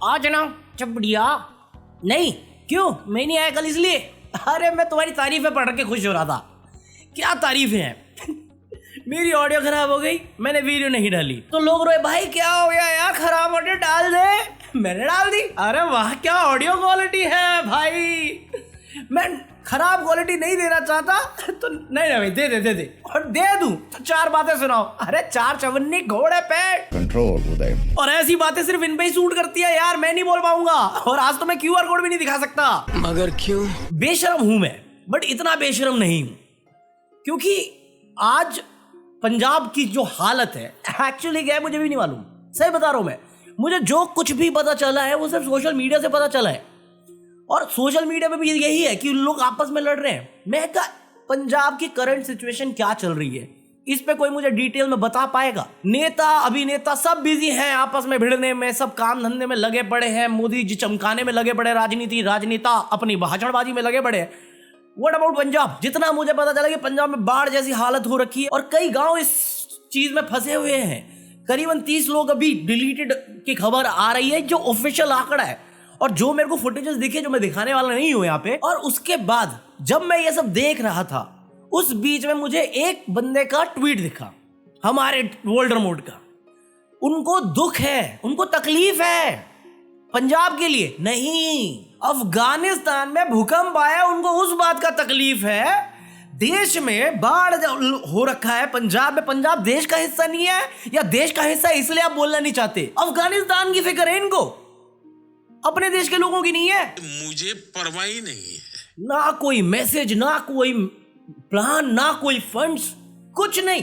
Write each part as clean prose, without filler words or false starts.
आज ना चपड़िया। नहीं, क्यों? मैं नहीं आया कल इसलिए? अरे मैं तुम्हारी तारीफें पढ़ के खुश हो रहा था। क्या तारीफें हैं? मेरी ऑडियो खराब हो गई, मैंने वीडियो नहीं डाली तो लोग रोए, भाई क्या हो गया यार, खराब ऑडियो डाल दे। मैंने डाल दी। अरे वाह क्या ऑडियो क्वालिटी है भाई। मैं खराब क्वालिटी नहीं देना चाहता तो नहीं भाई दे और दे दूं तो चार बातें सुनाओ। अरे चार चवन्नी घोड़े पे कंट्रोल उदय। और ऐसी बातें सिर्फ इन पे ही सूट करती है यार, मैं नहीं बोल पाऊंगा। और आज तो मैं क्यूआर कोड भी नहीं दिखा सकता। मगर क्यों? बेशरम हूं मैं, बट इतना बेशरम नहीं हूं, क्योंकि आज पंजाब की जो हालत है एक्चुअली क्या है मुझे भी नहीं मालूम। सही बता रहा हूं मैं, मुझे जो कुछ भी पता चला है वो सिर्फ सोशल मीडिया से पता चला है। और सोशल मीडिया पे भी यही है कि लोग आपस में लड़ रहे हैं। मैं कहा पंजाब की करंट सिचुएशन क्या चल रही है इस पे कोई मुझे डिटेल में बता पाएगा? नेता अभिनेता सब बिजी हैं आपस में भिड़ने में, सब काम धंधे में लगे पड़े हैं, मोदी जी चमकाने में लगे पड़े, राजनीता अपनी भाषणबाजी में लगे पड़े। What about Punjab? जितना मुझे पता चला कि पंजाब में बाढ़ जैसी हालत हो रखी है और कई गांव इस चीज में फंसे हुए हैं। करीबन 30 लोग अभी डिलीटेड की खबर आ रही है जो ऑफिशियल आंकड़ा है, और जो मेरे को फुटेजेस दिखे जो मैं दिखाने वाला नहीं हूं यहाँ पे। और उसके बाद जब मैं ये सब देख रहा था उस बीच में मुझे एक बंदे का ट्वीट दिखा, हमारे वोल्डरमोट का। उनको दुख है, उनको तकलीफ है पंजाब के लिए नहीं, अफगानिस्तान में भूकंप आया उनको उस बात का तकलीफ है। देश में बाढ़ हो रखा है, पंजाब में। पंजाब देश का हिस्सा नहीं है या देश का हिस्सा है इसलिए आप बोलना नहीं चाहते? अफगानिस्तान की फिक्र है इनको, अपने देश के लोगों की नहीं है। मुझे परवाह ही नहीं है। ना कोई मैसेज, ना कोई प्लान, ना कोई फंड्स, कुछ नहीं।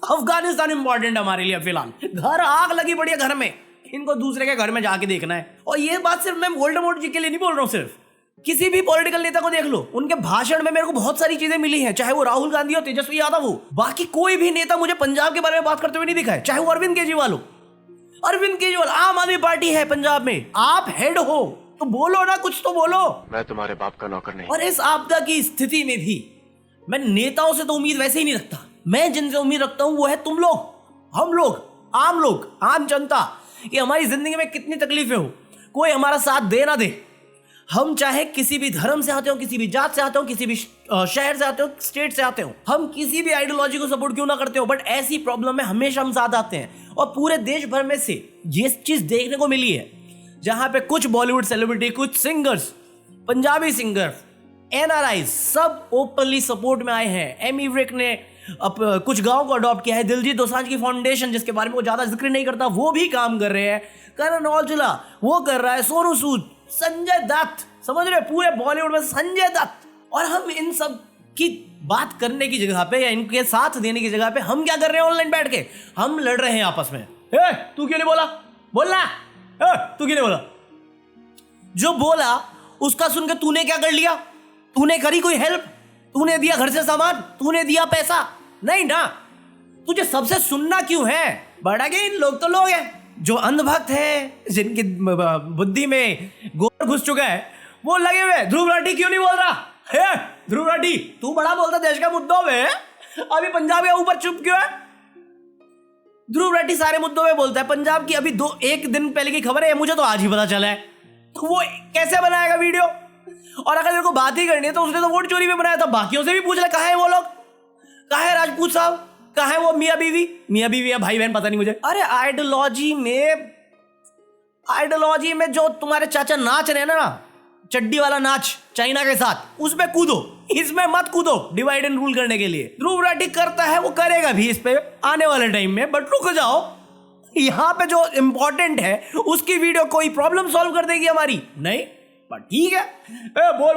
अफगानिस्तान इंपॉर्टेंट है हमारे लिए फिलहाल। घर आग लगी पड़ी है घर में, इनको दूसरे के घर में जाके देखना है। और ये बात सिर्फ मैं वोल्डेमॉर्ट जी के लिए नहीं बोल रहा हूं, सिर्फ किसी भी पॉलिटिकल नेता को देख लो, उनके भाषण में मेरे को बहुत सारी चीजें मिली हैं, चाहे वो राहुल गांधी हो, तेजस्वी यादव हो। बाकी कोई भी नेता मुझे पंजाब के बारे में बात करते हुए नहीं दिखा है, चाहे वो अरविंद केजरीवाल हो। अरविंद केजरीवाल आम आदमी पार्टी है पंजाब में, आप हेड हो तो बोलो ना, कुछ तो बोलो। मैं तुम्हारे बाप का नौकर नहीं। और इस आपदा की स्थिति में भी मैं नेताओं से तो उम्मीद वैसे ही नहीं रखता। मैं जिनसे उम्मीद रखता हूं वो है तुम लोग, हम लोग, आम जनता। कि हमारी जिंदगी में कितनी तकलीफें हो, कोई हमारा साथ दे ना दे, हम चाहे किसी भी धर्म से आते हो, किसी भी जात से आते हो, किसी भी शहर से आते हो, स्टेट से आते हो, हम किसी भी आइडियोलॉजी को सपोर्ट क्यों ना करते हो, बट ऐसी प्रॉब्लम में हमेशा हम साथ आते हैं। और पूरे देश भर में से ये चीज देखने को मिली है जहां पे कुछ बॉलीवुड सेलिब्रिटी, कुछ सिंगर्स, पंजाबी सिंगर, एनआरआई सब ओपनली सपोर्ट में आए हैं। एमी विर्क ने कुछ गांव को अडॉप्ट किया है, दिलजीत दोसांझ की फाउंडेशन जिसके बारे में वो ज्यादा जिक्र नहीं करता वो भी काम कर रहे हैं, करण औजला वो कर रहा है, सोनू सूद, संजय दत्त, समझ रहे पूरे बॉलीवुड में संजय दत्त। और हम इन सब की बात करने की जगह पे या इनके साथ देने की जगह पे हम क्या कर रहे हैं? ऑनलाइन बैठ के हम लड़ रहे हैं आपस में। तू क्यों नहीं बोला? बोलना। तू क्यों नहीं बोला? जो बोला उसका सुन के तूने क्या कर लिया? तूने करी कोई हेल्प? तूने दिया घर से सामान? तूने दिया पैसा? नहीं ना। तुझे सबसे सुनना क्यों है? बड़ा के इन लोग तो लोग हैं जो अंधभक्त है, जिनकी बुद्धि में गोबर घुस चुका है, वो लगे हुए। ध्रुव राठी क्यों नहीं बोल रहा है? ध्रुव राठी तू बड़ा बोलता देश का मुद्दों में, अभी पंजाब के ऊपर चुप क्यों है? ध्रुव राठी सारे मुद्दों में बोलता है। पंजाब की अभी एक दिन पहले की खबर है, मुझे तो आज ही पता चला है, तो वो कैसे बनाएगा वीडियो? और अगर मेरे को बात ही करनी है तो उसने तो वोट चोरी में बनाया था। बाकियों से भी पूछ ले, कहाँ है वो लोग? कहाँ है राजपूत साहब? कहाँ है वो मियाँ बीवी या भाई बहन, पता नहीं मुझे। अरे आइडियोलॉजी में जो तुम्हारे चाचा नाच रहे हैं ना, चड्डी वाला नाच चाइना के साथ, उस पे कूदो, इसमें मत कूदो डिवाइड एंड रूल करने के लिए। ध्रुव राठी करता है, वो करेगा भी इस पे आने वाले टाइम में, बट रुक जाओ, यहाँ पे जो इंपॉर्टेंट है उसकी वीडियो कोई प्रॉब्लम सॉल्व कर देगी हमारी? नहीं, बट ठीक है। बोल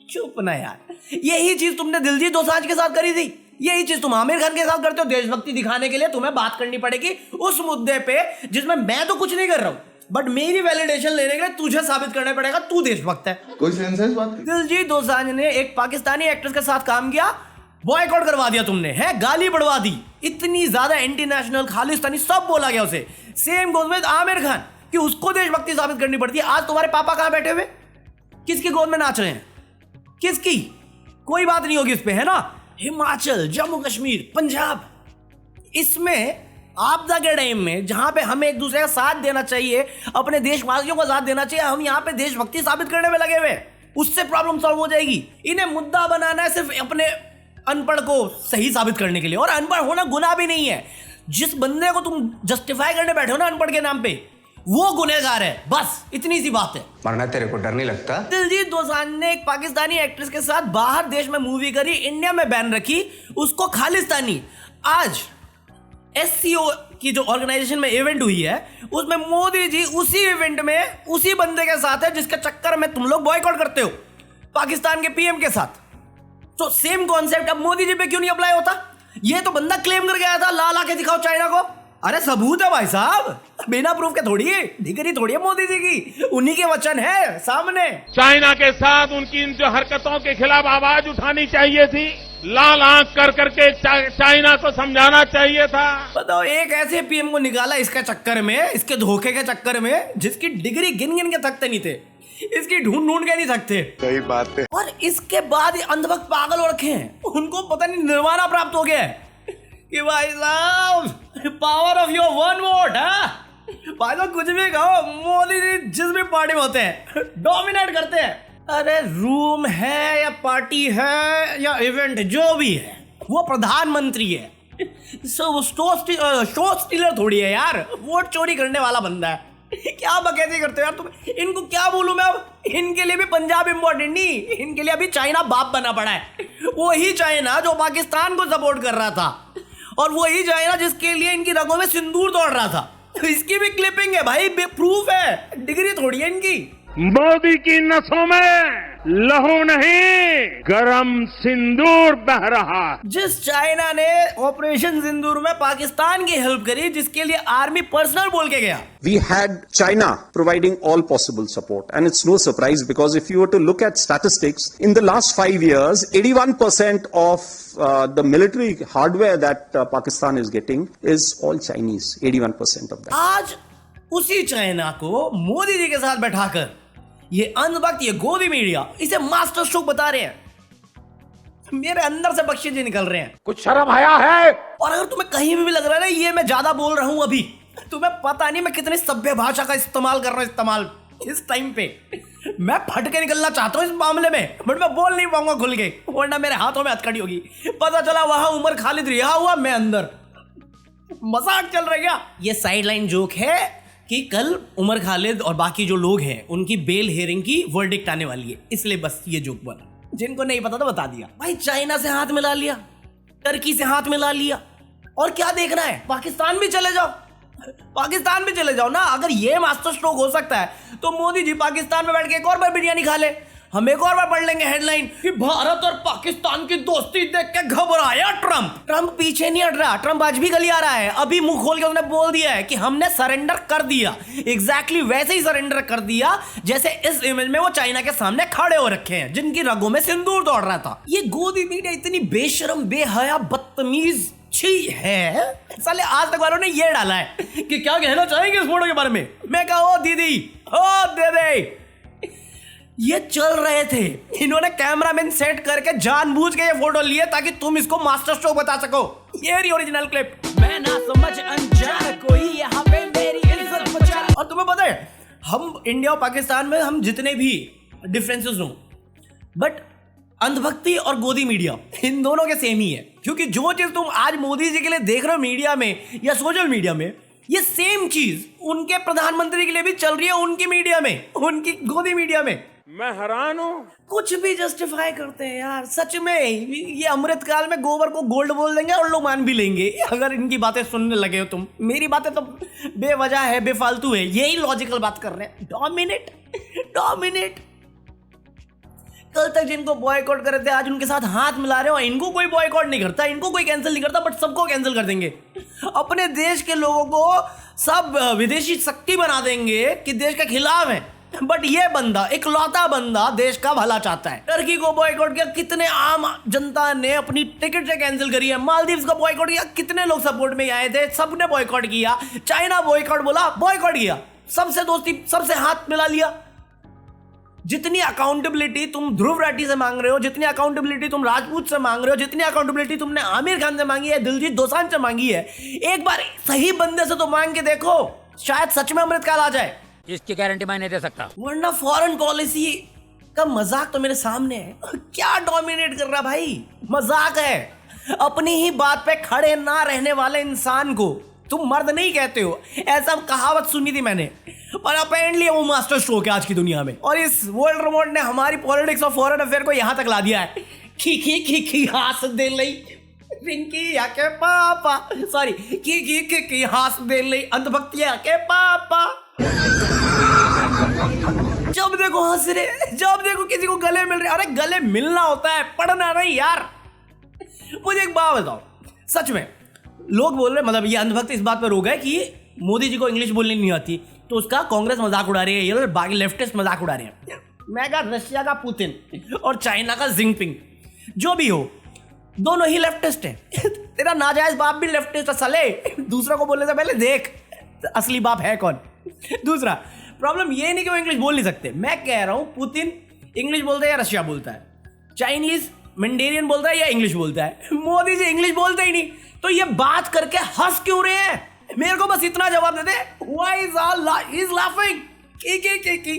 चुप ना यार। यही चीज तुमने दिलजीत दोसांझ के साथ करी थी, यही चीज तुम आमिर खान के साथ करते हो। देशभक्ति दिखाने के लिए तुम्हें बात करनी पड़ेगी उस मुद्दे पे जिसमें मैं तो कुछ नहीं कर रहा हूं, बट मेरी वैलिडेशन लेने के लिए तुझे साबित करना पड़ेगा तू देशभक्त है। कोई सेंस है इस बात की? दिलजीत दोसांझ ने एक पाकिस्तानी एक्ट्रेस के साथ काम किया, बॉयकॉट करवा दिया तुमने, है गाली बढ़वा दी, इतनी ज्यादा एंटी नेशनल, खालिस्तानी सब बोला गया उसे। Same goes with Aamir Khan कि उसको देशभक्ति साबित करनी पड़ती है। आज तुम्हारे पापा कहां बैठे हुए, किसकी गोद में नाच रहे हैं? किसकी? कोई बात नहीं होगी इस पे, है ना? हिमाचल, जम्मू कश्मीर, पंजाब, इसमें आपदा के टाइम में जहां पे हमें एक दूसरे का साथ देना चाहिए, अपने देशवासियों का साथ देना चाहिए, हम यहाँ पे देशभक्ति साबित करने में लगे हुए, उससे प्रॉब्लम सॉल्व हो जाएगी। इन्हें मुद्दा बनाना है सिर्फ अपने अनपढ़ को सही साबित करने के लिए, और अनपढ़ होना गुनाह भी नहीं है। जिस बंदे को तुम जस्टिफाई करने बैठे हो ना अनपढ़ के नाम पे, वो गुनहगार है, बस इतनी सी बात है। मरना तेरे को डर नहीं लगता? दिलजीत दोसांझ ने एक पाकिस्तानी एक्ट्रेस के साथ बाहर देश में मूवी करी, इंडिया में बैन रखी, उसको खालिस्तानी। आज SCO की जो ऑर्गेनाइजेशन में इवेंट हुई है, उसमें मोदी जी उसी इवेंट में उसी बंदे के साथ है जिसके चक्कर में तुम लोग बॉयकॉट करते हो, पाकिस्तान के PM के साथ। तो सेम कॉन्सेप्ट अब मोदी जी पे क्यों नहीं अप्लाई होता? ये तो बंदा क्लेम कर गया था, ला के दिखाओ चाइना को। अरे सबूत है भाई साहब, बिना प्रूफ के थोड़ी है, डिग्री थोड़ी है मोदी जी की, उन्हीं के वचन है सामने। चाइना के साथ उनकी इन जो हरकतों के खिलाफ आवाज उठानी चाहिए थी, लाल आंख कर करके चाइना को समझाना चाहिए था। बताओ, एक ऐसे PM को निकाला इसके चक्कर में, इसके धोखे के चक्कर में, जिसकी डिग्री गिन गिन के थकते नहीं थे, इसकी ढूंढ के नहीं थकते। सही बात है। और इसके बाद अंधभक्त पागल हो रखे हैं, उनको पता नहीं निर्वाणा प्राप्त हो गया है कि भाई साहब power of your one vote है। भाई साहब कुछ भी कहो, मोदी जी जिस भी पार्टी में होते हैं डोमिनेट करते हैं। अरे रूम है या पार्टी है या इवेंट जो भी है, वो प्रधानमंत्री है। शो स्टीलर थोड़ी है यार, वोट चोरी करने वाला बंदा है। क्या बकैती करते हो यार तुम? इनको क्या बोलूं मैं अब? इनके लिए भी पंजाब इंपॉर्टेंट नहीं, इनके लिए अभी चाइना बाप बना पड़ा है। वही चाइना जो पाकिस्तान को सपोर्ट कर रहा था, और वही चाइना जिसके लिए इनकी रगों में सिंदूर दौड़ रहा था। इसकी भी क्लिपिंग है भाई, प्रूफ है, डिग्री थोड़ी है इनकी। मोदी की नसों में लहू नहीं, गरम सिंदूर बह रहा। जिस चाइना ने ऑपरेशन सिंदूर में पाकिस्तान की हेल्प करी, जिसके लिए आर्मी पर्सनल बोल के गया। We had China providing all possible support, and it's no surprise because if you were to look at statistics, in the last 5 years, 81% of the military hardware that Pakistan is getting is all Chinese. 81% of that. आज उसी China को मोदी जी के साथ बैठाकर ये अंधभक्त, ये गोदी media इसे मास्टर स्ट्रोक बता रहे हैं। मेरे अंदर से बख्शे जी निकल रहे हैं। कुछ शर्म आया है? और अगर तुम्हें कहीं भी लग रहा है ना ये मैं ज्यादा बोल रहा हूं, अभी तुम्हें पता नहीं मैं कितनी सभ्य भाषा का इस्तेमाल कर रहा हूं इस टाइम पे। मैं फट के निकलना चाहता हूं इस मामले में, बट मैं बोल नहीं पाऊंगा खुल के, वरना मेरे हाथों में हथकड़ी होगी। पता चला वहां उमर खालिद रिहा हुआ, मैं अंदर। मजाक चल रहा है क्या? ये साइडलाइन जोक है कि कल उमर खालिद और बाकी जो लोग हैं उनकी बेल हियरिंग की वर्डिक्ट आने वाली है, इसलिए बस ये जोक बना। जिनको नहीं पता था बता दिया। भाई चाइना से हाथ मिला लिया, टर्की से हाथ मिला लिया, और क्या देखना है? पाकिस्तान भी चले जाओ, पाकिस्तान भी चले जाओ ना। अगर ये मास्टर स्ट्रोक हो सकता है तो मोदी जी पाकिस्तान में बैठ के एक और बार बिरयानी खा ले। हम एक और बार पढ़ लेंगे हेडलाइन कि भारत और पाकिस्तान की दोस्ती देख के घबराया ट्रंप। ट्रंप पीछे नहीं हट रहा, ट्रंप आज भी गली आ रहा है। अभी मुंह खोल के उसने बोल दिया है कि हमने सरेंडर कर दिया। एग्जैक्टली वैसे ही सरेंडर कर दिया जैसे इस इमेज में वो चाइना के सामने खड़े हो रखे हैं, जिनकी रगों में सिंदूर दौड़ रहा था। ये गोदी मीडिया इतनी बेशरम, बेहया, बदतमीज छी है। साले आज तक वालों ने ये डाला है कि क्या कहना चाहेंगे इस फोटो के बारे में। मैं कहा ओ दीदी, ओ दीदी, ये चल रहे थे, इन्होंने कैमरामैन सेट करके जानबूझ के ये फोटो लिए ताकि तुम इसको मास्टर स्ट्रोक बता सको। ये रही ओरिजिनल क्लिप। मैं ना समझ अनजान कोई यहाँ पे मेरी इज्जत बचा। और तुम्हें पता है हम इंडिया और पाकिस्तान में हम जितने भी डिफरेंसेस हो, बट अंधभक्ति और गोदी मीडिया इन दोनों के सेम ही है। क्योंकि जो चीज तुम आज मोदी जी के लिए देख रहे हो मीडिया में या सोशल मीडिया में, ये सेम चीज उनके प्रधानमंत्री के लिए भी चल रही है, उनकी मीडिया में, उनकी गोदी मीडिया में। मैं हैरान हूं। कुछ भी जस्टिफाई करते हैं यार, सच में। ये अमृत काल में गोबर को गोल्ड बोल देंगे और लोग मान भी लेंगे अगर इनकी बातें सुनने लगे हो तुम। मेरी बातें तो बेवजह है, बेफालतू है, यही लॉजिकल बात कर रहे हैं। डोमिनेट। कल तक जिनको बॉयकॉट कर रहे थे आज उनके साथ हाथ मिला रहे हो। इनको कोई बॉयकॉट नहीं करता, इनको कोई कैंसिल नहीं करता, बट सबको कैंसिल कर देंगे। अपने देश के लोगों को सब विदेशी शक्ति बना देंगे कि देश के खिलाफ है, बट ये बंदा, इकलौता बंदा देश का भला चाहता है। टर्की को बॉयकॉट किया, कितने आम जनता ने अपनी टिकट से कैंसिल करी है। मालदीव्स को बॉयकॉट किया, कितने लोग सपोर्ट में आए थे, सबने बॉयकॉट किया। चाइना बॉयकॉट बोला, बॉयकॉट किया, सबसे दोस्ती, सबसे हाथ मिला लिया। जितनी अकाउंटेबिलिटी तुम ध्रुव राठी से मांग रहे हो, जितनी अकाउंटेबिलिटी तुम राजपूत से मांग रहे हो, जितनी अकाउंटेबिलिटी तुमने आमिर खान से मांगी है, दिलजीत दोसांझ से मांगी है, एक बार सही बंदे से तो मांग के देखो, शायद सच में अमृतकाल आ जाए। इसकी गारंटी मैं नहीं दे सकता। वरना फॉरेन पॉलिसी का मजाक तो मेरे सामने है। क्या डोमिनेट कर रहा भाई, मजाक है। अपनी ही बात पे खड़े ना रहने वाले इंसान को तुम मर्द नहीं कहते हो, ऐसा कहावत सुनी थी मैंने, पर अपेरेंटली वो मास्टर स्ट्रोक है आज की दुनिया में। और इस वर्ल्ड रिमोट ने हमारी पॉलिटिक्स और फॉरेन अफेयर को यहां तक ला दिया है। खी हास दे लई रिंकी या के पापा, सॉरी खी हास दे लई अंधभक्ति या के पापा। जब देखो हंस रहे, जब देखो किसी को गले मिल रहे। अरे गले मिलना होता है, पढ़ना नहीं यार। मुझे एक बात बताओ, सच में लोग बोल रहे, मतलब ये अंधभक्त इस बात पर रोक है कि मोदी जी को इंग्लिश बोलनी नहीं आती, तो उसका कांग्रेस मजाक उड़ा रही है, ये बाकी लेफ्टिस्ट मजाक उड़ा रहे हैं। मैं कहा रशिया का पुतिन और चाइना का जिंगपिंग जो भी हो, दोनों ही लेफ्टिस्ट हैं। तेरा नाजायज बाप भी लेफ्टिस्ट है साले, दूसरों को बोलने से पहले देख असली बाप है कौन। दूसरा प्रॉब्लम ये नहीं कि वो इंग्लिश बोल नहीं सकते, मैं कह रहा हूं पुतिन इंग्लिश बोलता है या रशिया बोलता है, चाइनीज मंडेरियन बोलता है या इंग्लिश बोलता है, मोदी जी इंग्लिश बोलते ही नहीं, तो ये बात करके हंस क्यों रहे हैं? मेरे को बस इतना जवाब दे दे, व्हाई इज लाफिंग की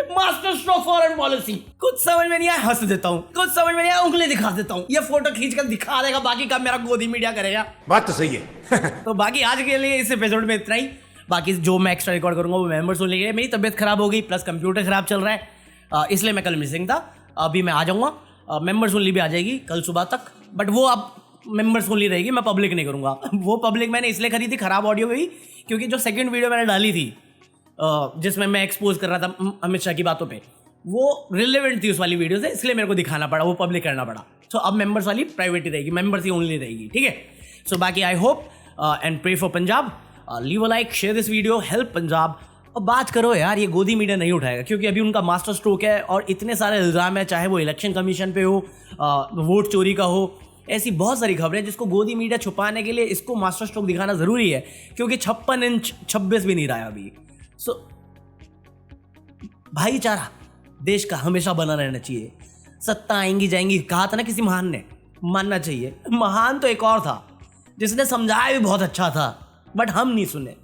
मास्टर स्ट्रोक फॉरेन पॉलिसी। कुछ समझ में नहीं आया हंस देता हूं, कुछ समझ में नहीं आया उंगली दिखा देता हूं, ये फोटो खींचकर दिखा देगा, बाकी काम मेरा गोदी मीडिया करेगा। बात तो सही है। तो बाकी आज के लिए इस एपिसोड में इतना ही। बाकी जो मैं एक्स्ट्रा रिकॉर्ड करूंगा वो मेंबर्स सुन लेंगे। मेरी तबीयत खराब हो गई, प्लस कंप्यूटर खराब चल रहा है, इसलिए मैं कल मिसिंग था। अभी मैं आ जाऊंगा, मेंबर्स ओनली भी आ जाएगी कल सुबह तक, बट वो अब मेंबर्स ओनली रहेगी, मैं पब्लिक नहीं करूंगा। वो पब्लिक मैंने इसलिए खरीदी खराब ऑडियो में ही, क्योंकि जो सेकंड वीडियो मैंने डाली थी जिसमें मैं एक्सपोज कर रहा था अमित शाह की बातों पे, वो रिलेवेंट थी उस वाली वीडियो से, इसलिए मेरे को दिखाना पड़ा, वो पब्लिक करना पड़ा। सो अब मेंबर्स वाली प्राइवेट ही रहेगी, मेंबर्स ही ओनली रहेगी, ठीक है। सो बाकी I hope and pray for Punjab, leave a like, share this video, help Punjab. और बात करो यार, ये गोदी मीडिया नहीं उठाएगा, क्योंकि अभी उनका मास्टर स्ट्रोक है और इतने सारे इल्ज़ाम है, चाहे वो इलेक्शन कमीशन पे हो, वोट चोरी का हो, ऐसी बहुत सारी खबरें जिसको गोदी मीडिया छुपाने के लिए इसको मास्टर स्ट्रोक दिखाना ज़रूरी है, क्योंकि 56 इंच 26 भी नहीं रहा है अभी। सो भाईचारा देश का हमेशा बना रहना चाहिए। सत्ता आएंगी जाएंगी, कहा था ना किसी महान ने, मानना चाहिए। महान तो एक और था जिसने समझाया भी बहुत अच्छा था, बट हम नहीं सुने।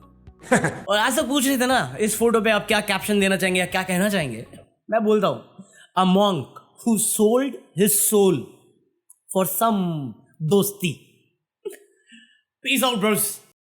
और आज से पूछ रहे थे ना इस फोटो पे आप क्या कैप्शन देना चाहेंगे या क्या कहना चाहेंगे, मैं बोलता हूं, a monk who sold his soul for some दोस्ती। Peace out Bros.